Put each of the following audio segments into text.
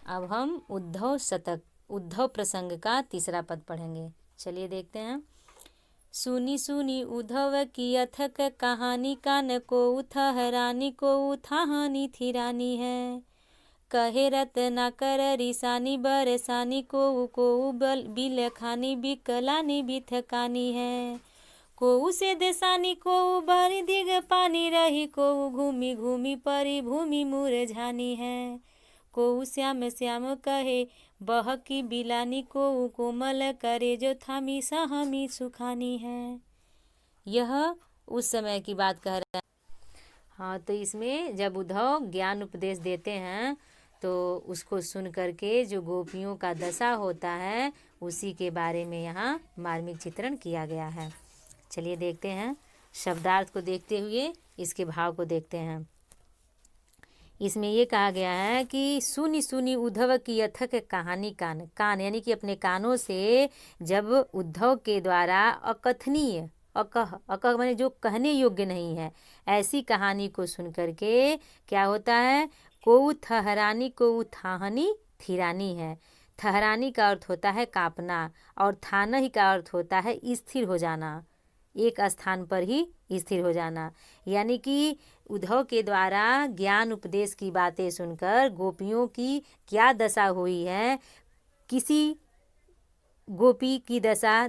अब हम उद्धव प्रसंग का तीसरा पद पढ़ेंगे। चलिए देखते हैं। सुनी सुनी उद्धव की अथक कहानी, कान को ठहरानी को उठाहानी थी रानी है। कहे रत्नाकर रिसानी बरसानी को बिलखानी बिकलानी बिथकानी है। को से देसानी को भरी दिग पानी रही, को घूमी घूमी परी भूमि मुरझानी है। को श्याम श्याम कहे बह की बिलानी, को कोमल करे जो थामी सहमी सुखानी है। यह उस समय की बात कह रहा है। हाँ, तो इसमें जब उद्धव ज्ञान उपदेश देते हैं तो उसको सुन करके जो गोपियों का दशा होता है उसी के बारे में यहाँ मार्मिक चित्रण किया गया है। चलिए देखते हैं। शब्दार्थ को देखते हुए इसके भाव को देखते हैं। इसमें ये कहा गया है कि सुनी सुनी उद्धव की अथक कहानी, कान यानी कि अपने कानों से जब उद्धव के द्वारा अकथनीय, अकह माने जो कहने योग्य नहीं है, ऐसी कहानी को सुन करके क्या होता है, को ठहरानी को थाहनी थिरानी है। ठहरानी का अर्थ होता है कांपना और थानही का अर्थ होता है स्थिर हो जाना, एक स्थान पर ही स्थिर हो जाना। यानी कि उद्धव के द्वारा ज्ञान उपदेश की बातें सुनकर गोपियों की क्या दशा हुई है। किसी गोपी की दशा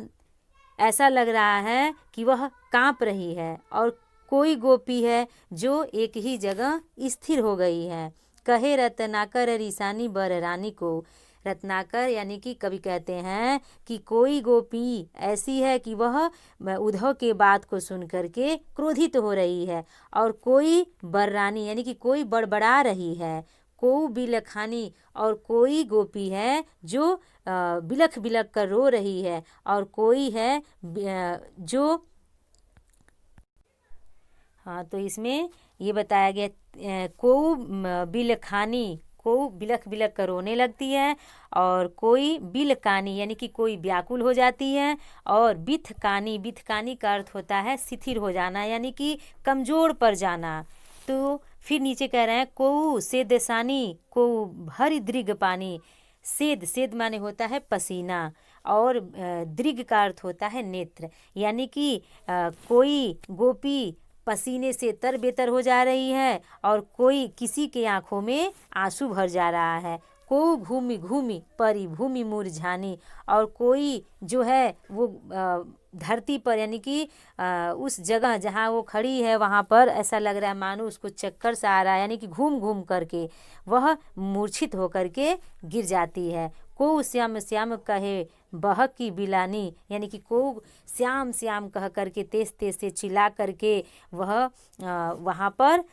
ऐसा लग रहा है कि वह कांप रही है और कोई गोपी है जो एक ही जगह स्थिर हो गई है। कहे रत्नाकर रिसानी बर रानी को, रत्नाकर यानी कि कवि कहते हैं कि कोई गोपी ऐसी है कि वह उद्धव के बात को सुन करके क्रोधित हो रही है, और कोई बर्रानी यानी कि कोई बड़बड़ा रही है। को बिलखानी और कोई गोपी है जो बिलख बिलख कर रो रही है, और कोई है जो हाँ, तो इसमें ये बताया गया को बिलखानी, को बिलख बिलख कर रोने लगती है, और कोई बिलकानी यानी कि कोई व्याकुल हो जाती है, और बिथकानी, बिथकानी का अर्थ होता है शिथिल हो जाना यानी कि कमज़ोर पड़ जाना। तो फिर नीचे कह रहे हैं को से देसानी को भरी दृग पानी। सेद, सेद माने होता है पसीना, और दृग का अर्थ होता है नेत्र, यानी कि कोई गोपी पसीने से तरबेतर हो जा रही है और कोई किसी के आँखों में आंसू भर जा रहा है। को घूमी घूमी परी भूमि मुरझानी, और कोई जो है वो धरती पर यानी कि उस जगह जहाँ वो खड़ी है वहाँ पर ऐसा लग रहा है मानो उसको चक्कर सा आ रहा है, यानी कि घूम घूम करके वह मूर्छित होकर के गिर जाती है। को श्याम श्याम कहे बह की बिलानी, यानी कि को श्याम श्याम कह करके तेज तेज से चिल्ला करके वह वहाँ पर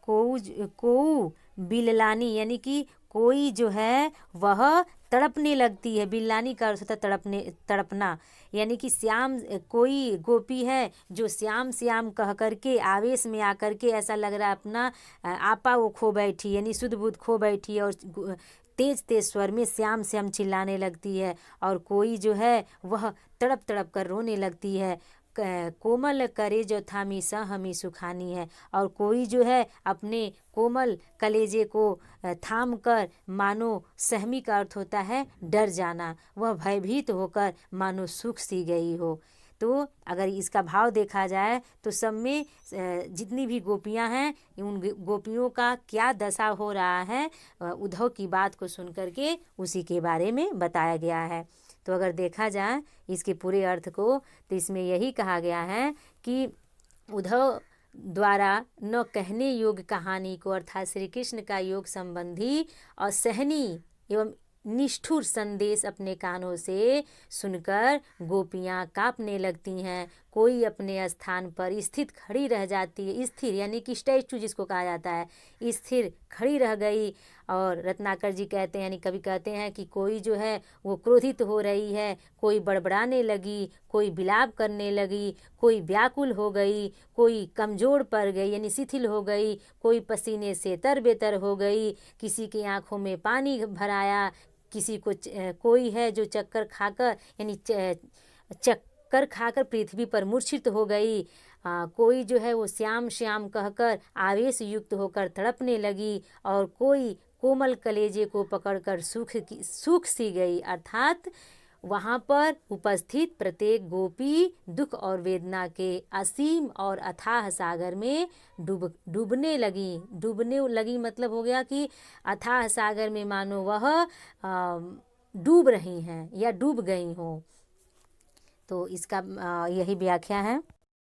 को बिललानी यानी कि कोई जो है वह तड़पने लगती है। बिल्लानी का अर्थ होता है तड़पना, यानी कि श्याम कोई गोपी है जो श्याम श्याम कह करके आवेश में आकर के ऐसा लग रहा है अपना आपा वो खो बैठी, यानी शुद्ध बुद्ध खो बैठी, और तेज तेज स्वर में श्याम श्याम चिल्लाने लगती है। और कोई जो है वह तड़प तड़प कर रोने लगती है। कोमल करे जो थामी स हमी सुखानी है, और कोई जो है अपने कोमल कलेजे को थाम कर मानो, सहमी का अर्थ होता है डर जाना, वह भयभीत होकर मानो सूख सी गई हो। तो अगर इसका भाव देखा जाए तो सब में जितनी भी गोपियां हैं उन गोपियों का क्या दशा हो रहा है उद्धव की बात को सुन करके उसी के बारे में बताया गया है। तो अगर देखा जाए इसके पूरे अर्थ को तो इसमें यही कहा गया है कि उद्धव द्वारा न कहने योग्य कहानी को, अर्थात श्री कृष्ण का योग संबंधी असहनीय एवं निष्ठुर संदेश अपने कानों से सुनकर गोपियाँ कांपने लगती हैं। कोई अपने स्थान पर स्थित खड़ी रह जाती है, स्थिर यानी कि स्टैचू जिसको कहा जाता है, स्थिर खड़ी रह गई। और रत्नाकर जी कहते हैं, यानी कवि कहते हैं कि कोई जो है वो क्रोधित हो रही है, कोई बड़बड़ाने लगी, कोई विलाप करने लगी, कोई व्याकुल हो गई, कोई कमज़ोर पड़ गई यानी शिथिल हो गई, कोई पसीने से तरबेतर हो गई, किसी की आँखों में पानी भर आया, किसी को कोई है जो चक्कर खाकर यानी चक्कर खाकर पृथ्वी पर मूर्छित हो गई, कोई जो है वो श्याम श्याम कहकर आवेश युक्त होकर तड़पने लगी, और कोई कोमल कलेजे को पकड़कर सूख सी गई, अर्थात वहाँ पर उपस्थित प्रत्येक गोपी दुख और वेदना के असीम और अथाह सागर में डूबने लगी मतलब हो गया कि अथाह सागर में मानो वह डूब रही हैं या डूब गई हों। तो इसका यही व्याख्या है।